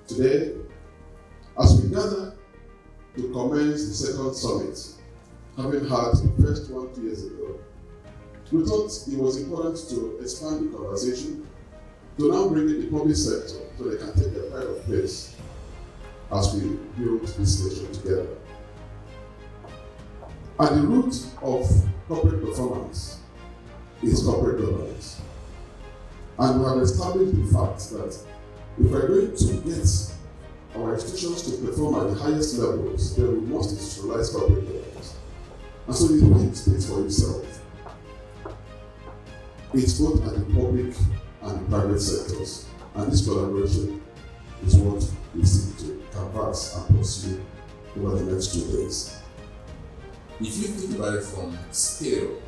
Today, as we gather to commence the second summit, having had the first one 2 years ago, we thought it was important to expand the conversation to now bring in the public sector so they can take their pride of place as we build this nation together. At the root of corporate performance is corporate governance. And we have established the fact that if we're going to get our institutions to perform at the highest levels, then we must institutionalize corporate governance. And so the thing speaks for itself. It's both at the public and the private sectors. And this collaboration is what we seek to canvass and pursue over the next 2 days. If you think about it from scale,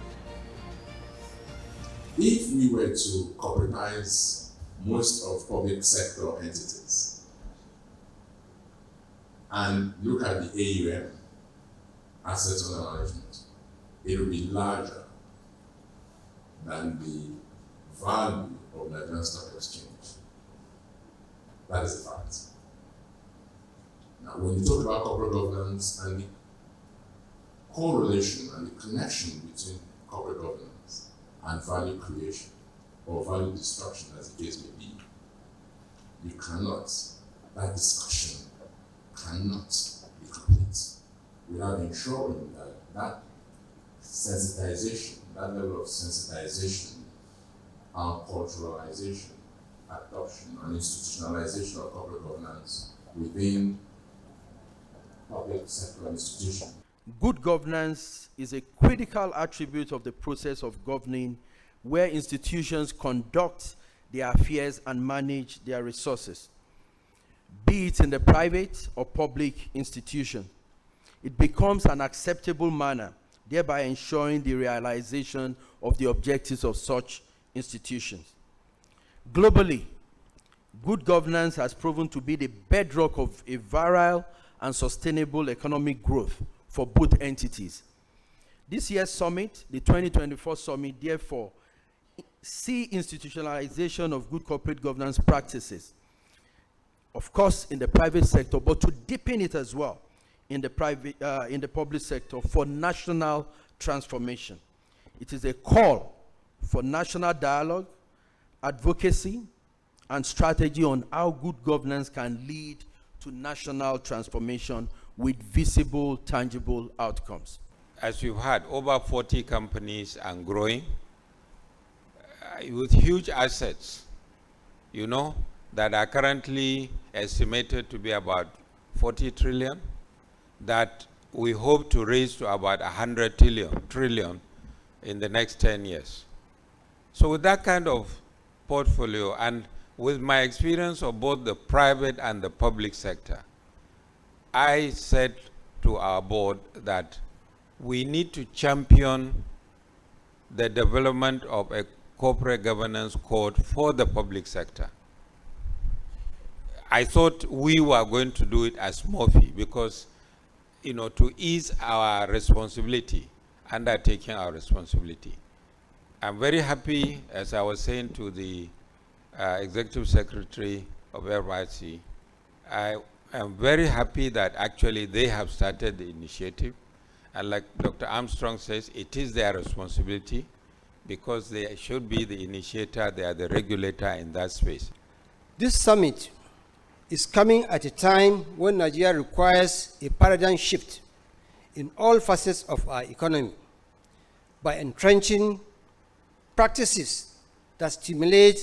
if we were to corporatize most of public sector entities and look at the AUM, assets under management, it will be larger than the value of Nigerian Stock Exchange. That is a fact. Now, when you talk about corporate governance and the correlation and the connection between corporate governance and value creation or value destruction, as the case may be, you cannot, that discussion cannot be complete without ensuring that that sensitization, that level of sensitization and culturalization, adoption and institutionalization of corporate governance within public sector institutions. Good governance is a critical attribute of the process of governing, where institutions conduct their affairs and manage their resources, be it in the private or public institution. It becomes an acceptable manner, thereby ensuring the realization of the objectives of such institutions. Globally, good governance has proven to be the bedrock of a virile and sustainable economic growth for both entities. This year's summit, the 2024 summit, therefore, see institutionalization of good corporate governance practices, of course, in the private sector, but to deepen it as well in the public sector for national transformation. It is a call for national dialogue, advocacy, and strategy on how good governance can lead to national transformation with visible, tangible outcomes. As you've heard, over 40 companies and growing with huge assets, that are currently estimated to be about 40 trillion, that we hope to raise to about 100 trillion in the next 10 years. So with that kind of portfolio, and with my experience of both the private and the public sector, I said to our board that we need to champion the development of a corporate governance code for the public sector. I thought we were going to do it as MOFI because, to ease our responsibility, undertaking our responsibility. I'm very happy, as I was saying to the Executive Secretary of FRC, I am very happy that actually they have started the initiative. And like Dr. Armstrong says, it is their responsibility because they should be the initiator, they are the regulator in that space. This summit is coming at a time when Nigeria requires a paradigm shift in all facets of our economy by entrenching practices that stimulate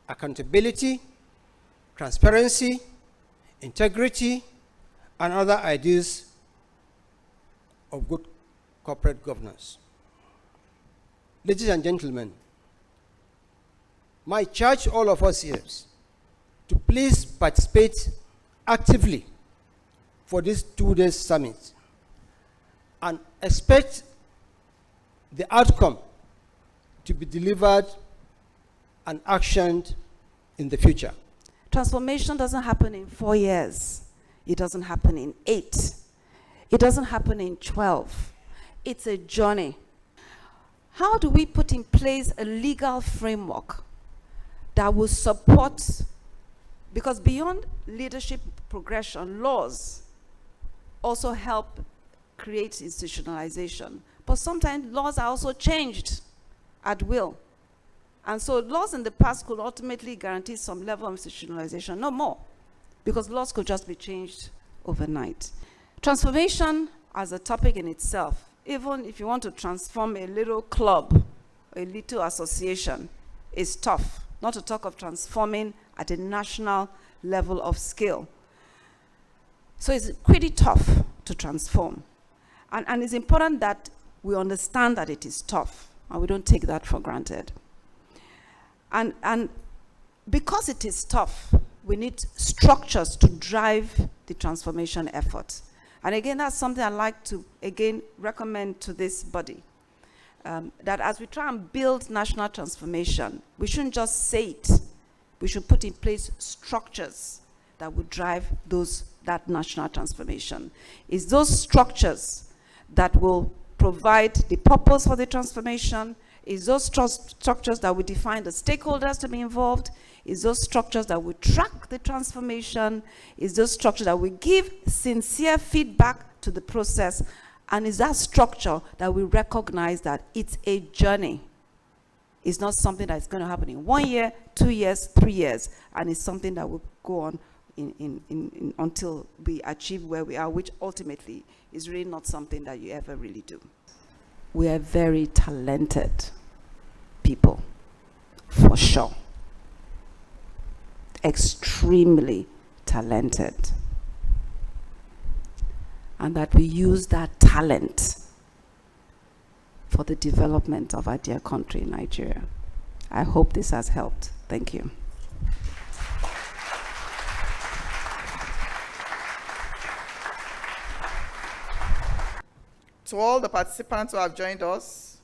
accountability, transparency, integrity, and other ideas of good corporate governance. Ladies and gentlemen, my charge to all of us here is to please participate actively for this 2-day summit and expect the outcome to be delivered and actioned in the future. Transformation doesn't happen in 4 years. It doesn't happen in 8. It doesn't happen in 12. It's a journey. How do we put in place a legal framework that will support Because beyond leadership progression, laws also help create institutionalization. But sometimes laws are also changed at will. And so laws in the past could ultimately guarantee some level of institutionalization, no more, because laws could just be changed overnight. Transformation as a topic in itself, even if you want to transform a little club, a little association, is tough, not to talk of transforming at a national level of scale. So it's pretty tough to transform. And it's important that we understand that it is tough, and we don't take that for granted. And because it is tough, we need structures to drive the transformation effort. And again, that's something I'd like to, again, recommend to this body. That as we try and build national transformation, we shouldn't just say it. We should put in place structures that would drive that national transformation. It's those structures that will provide the purpose for the transformation. It's those structures that will define the stakeholders to be involved. It's those structures that will track the transformation. It's those structures that will give sincere feedback to the process. And it's that structure that we recognize that it's a journey. It's not something that's going to happen in 1 year, 2 years, 3 years. And it's something that will go on until we achieve where we are, which ultimately is really not something that you ever really do. We are very talented people, for sure. Extremely talented. And that we use that talent for the development of our dear country, Nigeria. I hope this has helped. Thank you. To all the participants who have joined us,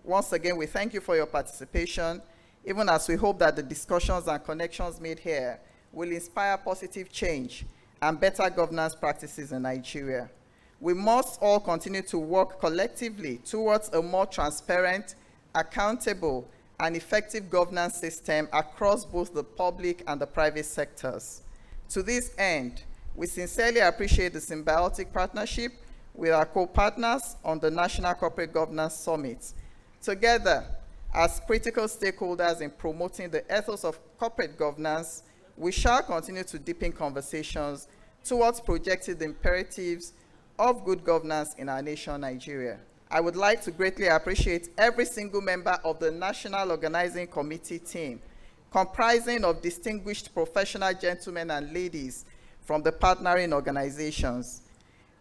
once again, we thank you for your participation, even as we hope that the discussions and connections made here will inspire positive change and better governance practices in Nigeria. We must all continue to work collectively towards a more transparent, accountable, and effective governance system across both the public and the private sectors. To this end, we sincerely appreciate the symbiotic partnership with our co-partners on the National Corporate Governance Summit. Together, as critical stakeholders in promoting the ethos of corporate governance, we shall continue to deepen conversations towards projecting the imperatives of good governance in our nation, Nigeria. I would like to greatly appreciate every single member of the National Organizing Committee team, comprising of distinguished professional gentlemen and ladies from the partnering organizations.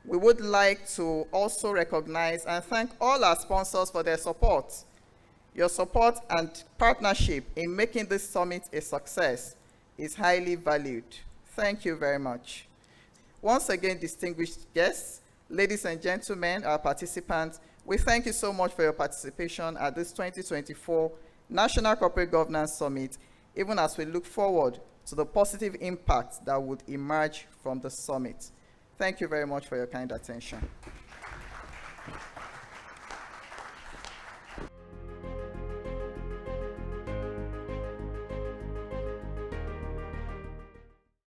We would like to also recognize and thank all our sponsors for their support. Your support and partnership in making this summit a success is highly valued. Thank you very much. Once again, distinguished guests, ladies and gentlemen, our participants, we thank you so much for your participation at this 2024 National Corporate Governance Summit, even as we look forward to the positive impact that would emerge from the summit. Thank you very much for your kind attention.